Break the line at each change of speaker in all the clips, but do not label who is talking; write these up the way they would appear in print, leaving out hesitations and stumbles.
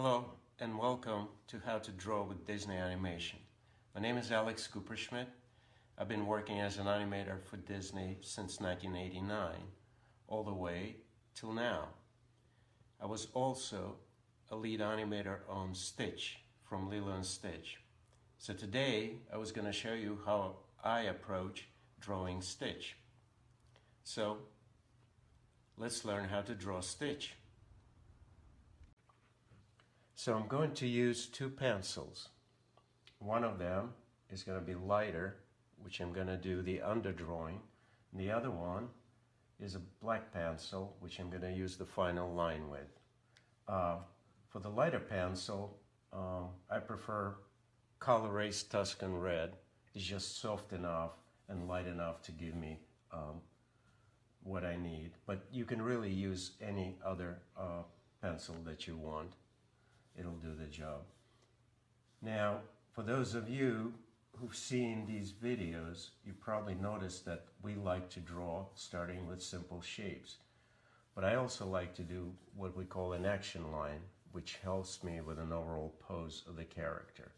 Hello and welcome to How to Draw with Disney Animation. My name is Alex Kuperschmidt. I've been working as an animator for Disney since 1989, all the way till now. I was also a lead animator on Stitch from Lilo and Stitch. So today I was going to show you how I approach drawing Stitch. So let's learn how to draw Stitch. So I'm going to use two pencils. One of them is going to be lighter, which I'm going to do the underdrawing. And the other one is a black pencil, which I'm going to use the final line with. For the lighter pencil, I prefer color-raised Tuscan red. It's just soft enough and light enough to give me what I need. But you can really use any other pencil that you want. It'll do the job. Now, for those of you who've seen these videos, you probably noticed that we like to draw starting with simple shapes. But I also like to do what we call an action line, which helps me with an overall pose of the character.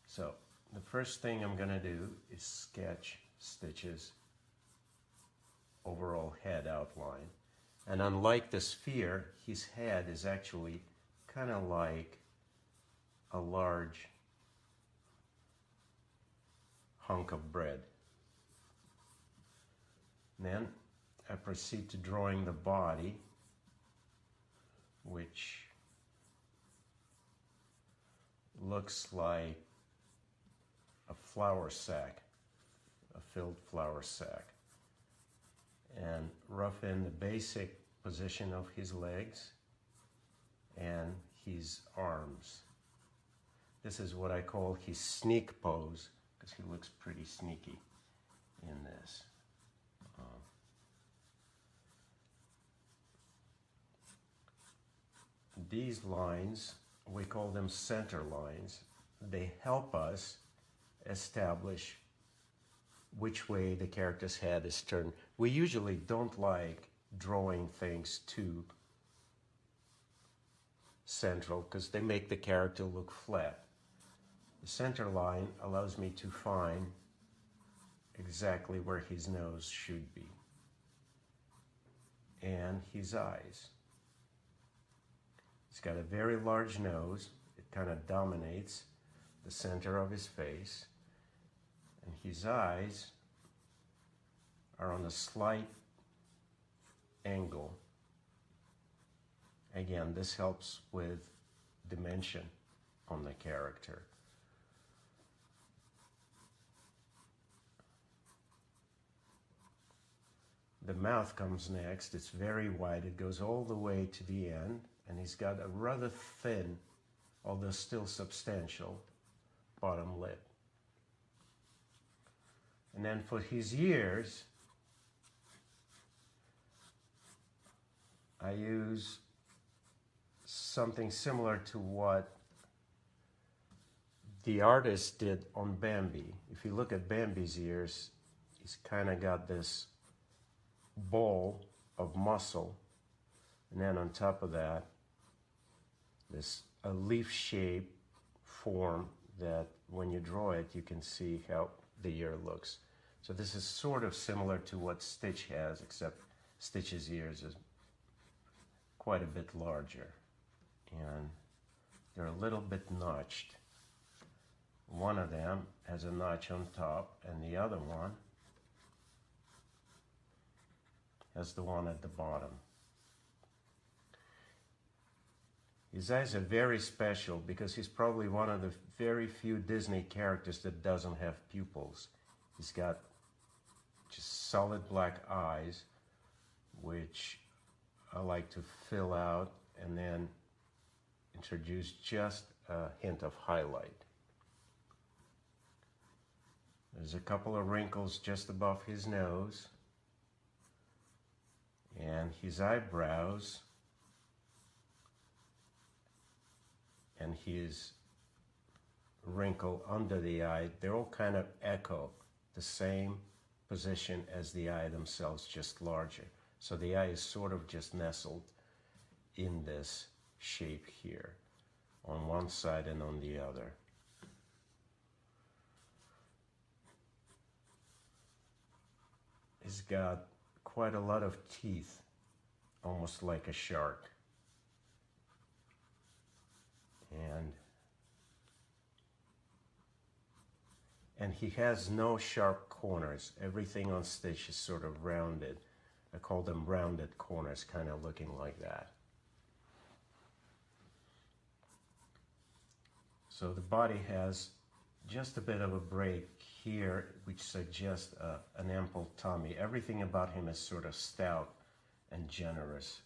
So, the first thing I'm going to do is sketch Stitch's overall head outline. And unlike the sphere, his head is actually kind of like a large hunk of bread. Then I proceed to drawing the body, which looks like a flour sack, a filled flour sack, and rough in the basic position of his legs and his arms. This is what I call his sneak pose, because he looks pretty sneaky in this. These lines, we call them center lines. They help us establish which way the character's head is turned. We usually don't like drawing things too central because they make the character look flat. The center line allows me to find exactly where his nose should be and his eyes. He's got a very large nose. It kind of dominates the center of his face, and his eyes are on a slight angle. Again, this helps with dimension on the character. The mouth comes next. It's very wide. It goes all the way to the end, and he's got a rather thin, although still substantial, bottom lip. And then for his ears, I use something similar to what the artist did on Bambi. If you look at Bambi's ears, he's kind of got this ball of muscle, and then on top of that, this a leaf-shaped form that when you draw it, you can see how the ear looks. So this is sort of similar to what Stitch has, except Stitch's ears is quite a bit larger, and they're a little bit notched. One of them has a notch on top, and the other one has the one at the bottom. His eyes are very special because he's probably one of the very few Disney characters that doesn't have pupils. He's got just solid black eyes, which I like to fill out and then introduce just a hint of highlight. There's a couple of wrinkles just above his nose, and his eyebrows and his wrinkle under the eye, they all kind of echo the same position as the eye themselves, just larger. So the eye is sort of just nestled in this shape here on one side and on the other. He's got quite a lot of teeth, almost like a shark. And he has no sharp corners. Everything on Stitch is sort of rounded. I call them rounded corners, kind of looking like that. So the body has just a bit of a break here, which suggests an ample tummy. Everything about him is sort of stout and generous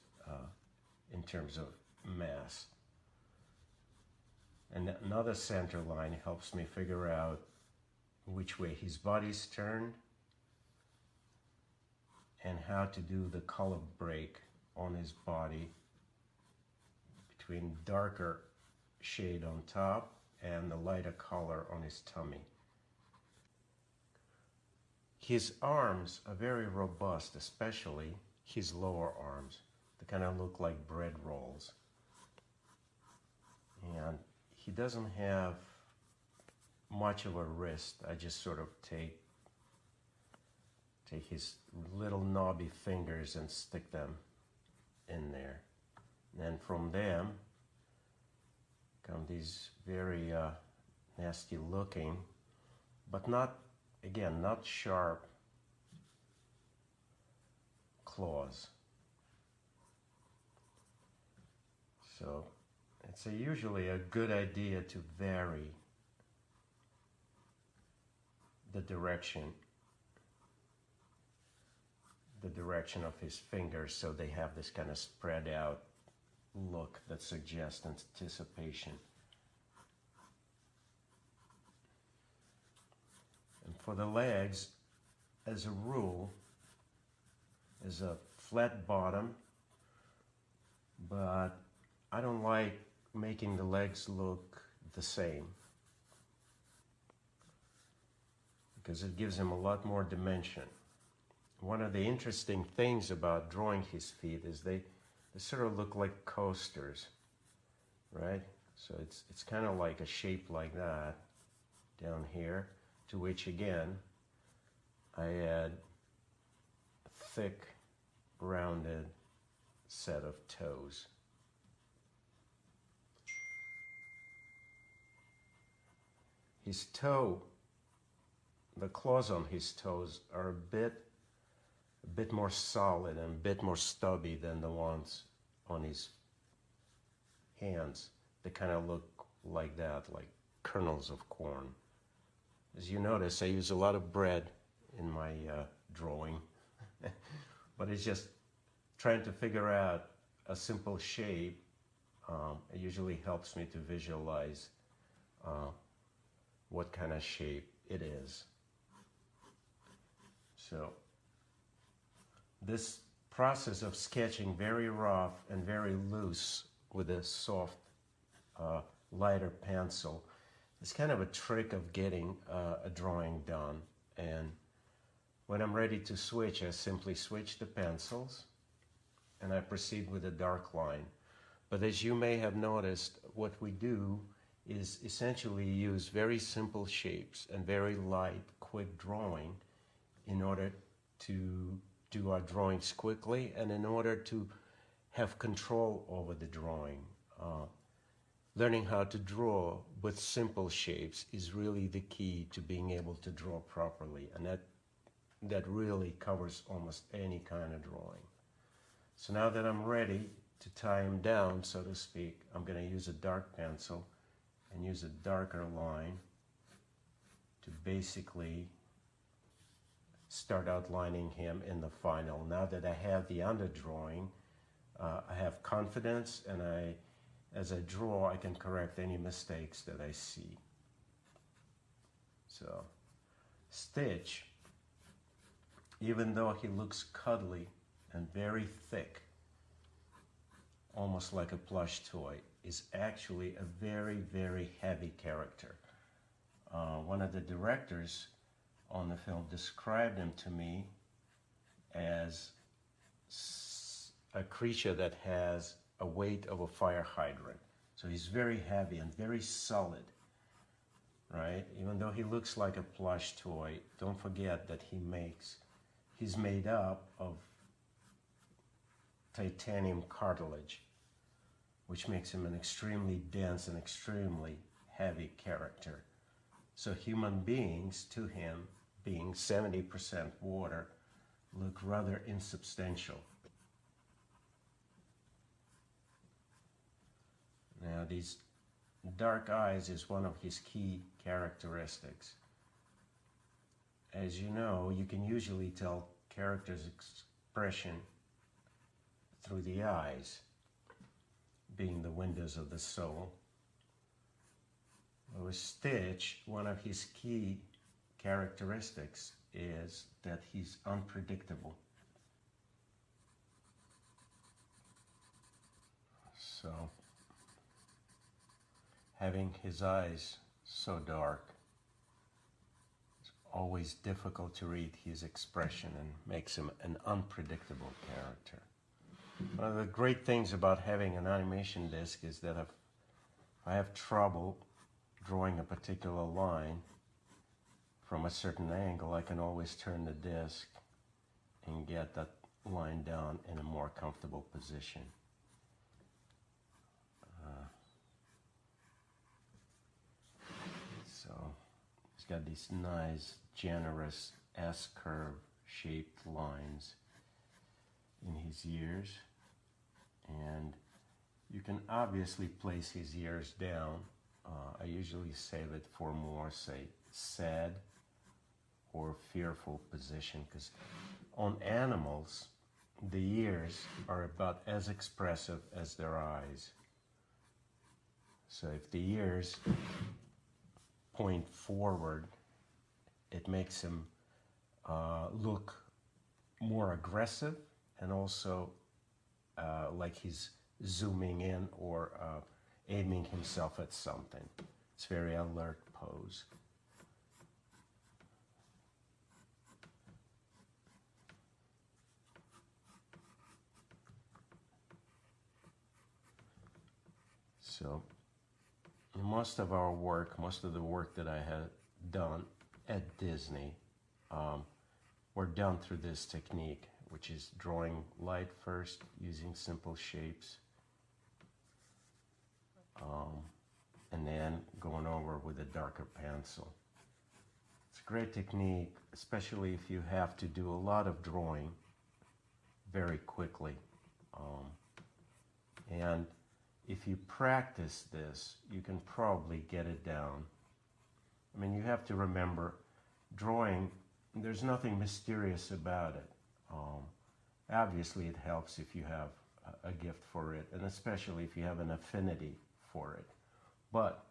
in terms of mass. And another center line helps me figure out which way his body's turned and how to do the color break on his body between darker shade on top and the lighter color on his tummy. His arms are very robust, especially his lower arms. They kind of look like bread rolls. And he doesn't have much of a wrist. I just sort of take his little knobby fingers and stick them in there. And then from them come these very nasty looking, but not, again, not sharp claws. So it's usually a good idea to vary the direction of his fingers so they have this kind of spread out look that suggests anticipation. And for the legs, as a rule, is a flat bottom, but I don't like making the legs look the same because it gives him a lot more dimension. One of the interesting things about drawing his feet is they sort of look like coasters, right? So it's kind of like a shape like that down here, to which again I add a thick rounded set of toes. His toe, the claws on his toes are a bit more solid and a bit more stubby than the ones on his hands. They kind of look like that, like kernels of corn. As you notice, I use a lot of bread in my drawing, but it's just trying to figure out a simple shape. It usually helps me to visualize what kind of shape it is. So this process of sketching very rough and very loose with a soft, lighter pencil is kind of a trick of getting a drawing done. And when I'm ready to switch, I simply switch the pencils and I proceed with a dark line. But as you may have noticed, what we do is essentially use very simple shapes and very light, quick drawing in order to do our drawings quickly and in order to have control over the drawing. Learning how to draw with simple shapes is really the key to being able to draw properly, and that really covers almost any kind of drawing. So now that I'm ready to tie him down, so to speak, I'm going to use a dark pencil and use a darker line to basically start outlining him in the final. Now that I have the underdrawing, I have confidence, and as I draw, I can correct any mistakes that I see. So, Stitch, even though he looks cuddly and very thick, almost like a plush toy, is actually a very, very heavy character. One of the directors on the film described him to me as a creature that has a weight of a fire hydrant. So he's very heavy and very solid, right? Even though he looks like a plush toy, don't forget that he's made up of titanium cartilage, which makes him an extremely dense and extremely heavy character. So human beings, to him, being 70% water, look rather insubstantial. Now, these dark eyes is one of his key characteristics. As you know, you can usually tell characters' expression through the eyes, being the windows of the soul. With Stitch, one of his key characteristics is that he's unpredictable. So, having his eyes so dark, it's always difficult to read his expression and makes him an unpredictable character. One of the great things about having an animation disc is that if I have trouble drawing a particular line from a certain angle, I can always turn the disc and get that line down in a more comfortable position. So he's got these nice, generous S-curve shaped lines in his ears, and you can obviously place his ears down. I usually save it for more, say, sad or fearful position, because on animals, the ears are about as expressive as their eyes. So if the ears point forward, it makes him look more aggressive, and also like he's zooming in or aiming himself at something. It's a very alert pose. So most of our work, most of the work that I had done at Disney were done through this technique, which is drawing light first using simple shapes, and then going over with a darker pencil. It's a great technique, especially if you have to do a lot of drawing very quickly. And if you practice this, you can probably get it down. I mean, you have to remember, drawing, there's nothing mysterious about it. Obviously, it helps if you have a gift for it, and especially if you have an affinity for it. But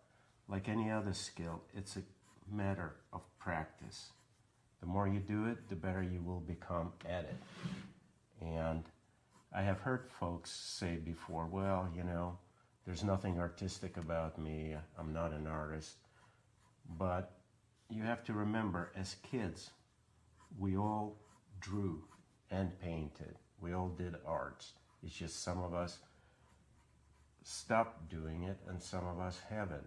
like any other skill, it's a matter of practice. The more you do it, the better you will become at it. And I have heard folks say before, well, you know, there's nothing artistic about me, I'm not an artist. But you have to remember, as kids, we all drew and painted. We all did arts. It's just some of us stopped doing it and some of us haven't.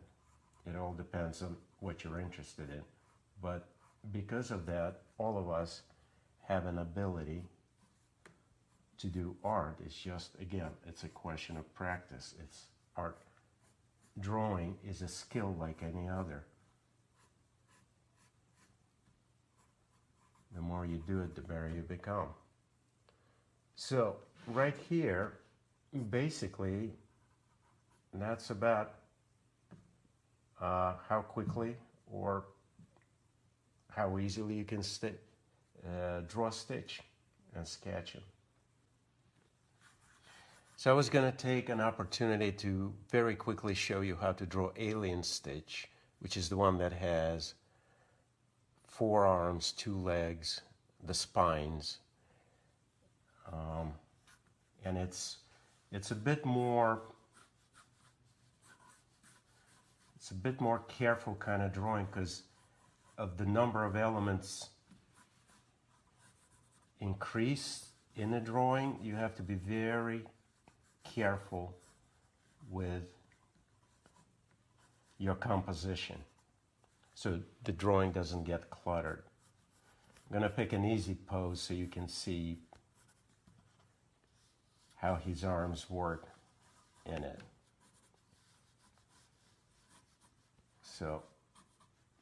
It all depends on what you're interested in. But because of that, all of us have an ability to do art. It's just, again, it's a question of practice. It's art. Drawing is a skill like any other. The more you do it, the better you become. So right here, basically, that's about how quickly or how easily you can draw Stitch and sketch him. So I was going to take an opportunity to very quickly show you how to draw Alien Stitch, which is the one that has 4 arms, 2 legs, the spines, and it's a bit more careful kind of drawing because of the number of elements increased in the drawing. You have to be very careful with your composition so the drawing doesn't get cluttered. I'm going to pick an easy pose so you can see how his arms work in it. So,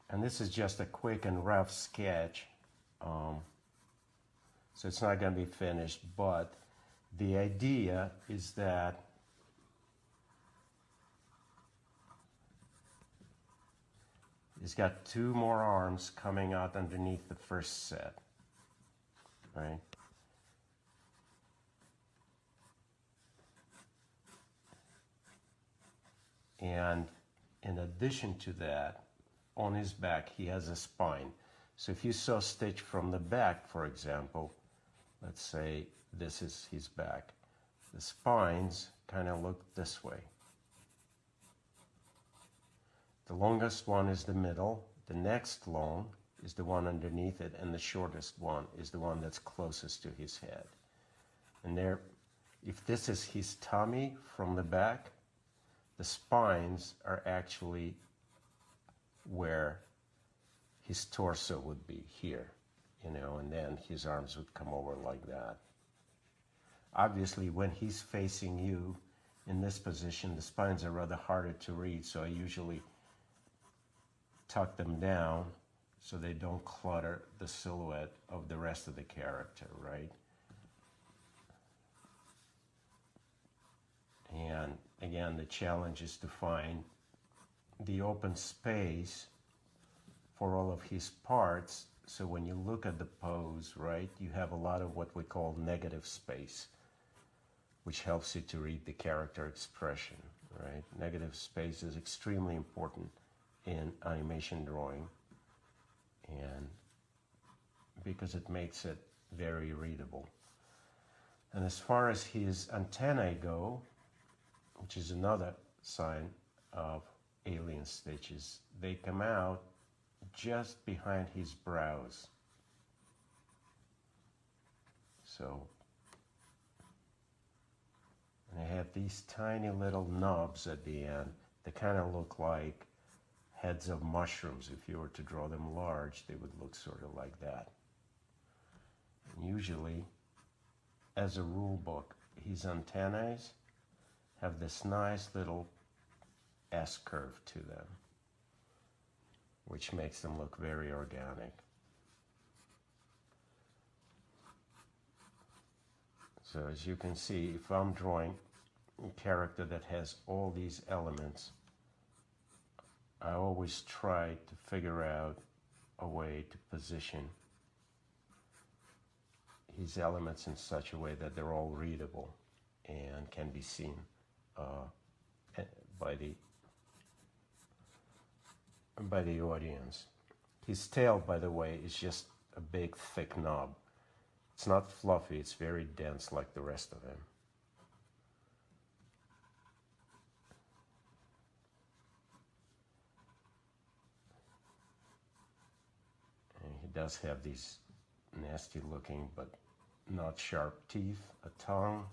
and this is just a quick and rough sketch, so it's not going to be finished, but the idea is that he's got two more arms coming out underneath the first set, right? And in addition to that, on his back, he has a spine. So if you saw Stitch from the back, for example, let's say this is his back, the spines kind of look this way. The longest one is the middle, the next long is the one underneath it, and the shortest one is the one that's closest to his head. And there, if this is his tummy from the back, the spines are actually where his torso would be here, you know, and then his arms would come over like that. Obviously, when he's facing you in this position, the spines are rather harder to read, so I usually tuck them down so they don't clutter the silhouette of the rest of the character, right? And again, the challenge is to find the open space for all of his parts, so when you look at the pose, right, you have a lot of what we call negative space, which helps you to read the character expression, right? Negative space is extremely important in animation drawing, and because it makes it very readable. And as far as his antennae go, which is another sign of alien stitches, they come out just behind his brows. So, and I have these tiny little knobs at the end that kind of look like heads of mushrooms. If you were to draw them large, they would look sort of like that. And usually, as a rule book, his antennae have this nice little S-curve to them, which makes them look very organic. So as you can see, if I'm drawing a character that has all these elements, I always try to figure out a way to position his elements in such a way that they're all readable and can be seen by the audience. His tail, by the way, is just a big thick knob. It's not fluffy, it's very dense like the rest of him. And he does have these nasty looking but not sharp teeth, a tongue.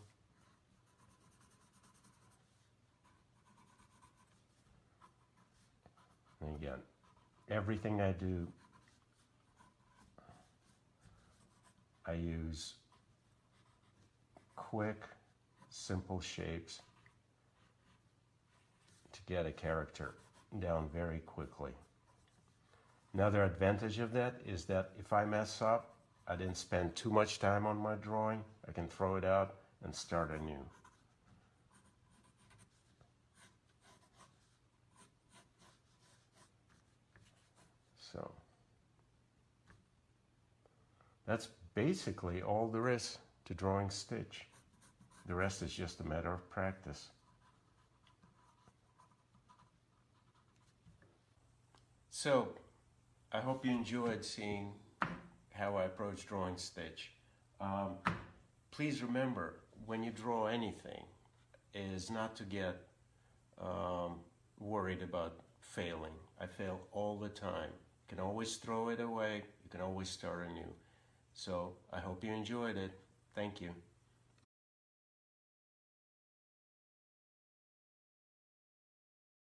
And again, everything I do, I use quick, simple shapes to get a character down very quickly. Another advantage of that is that if I mess up, I didn't spend too much time on my drawing. I can throw it out and start anew. So that's basically all there is to drawing Stitch. The rest is just a matter of practice. So I hope you enjoyed seeing how I approach drawing Stitch. Please remember, when you draw anything, is not to get worried about failing. I fail all the time. You can always throw it away. You can always start anew. So I hope you enjoyed it. Thank you.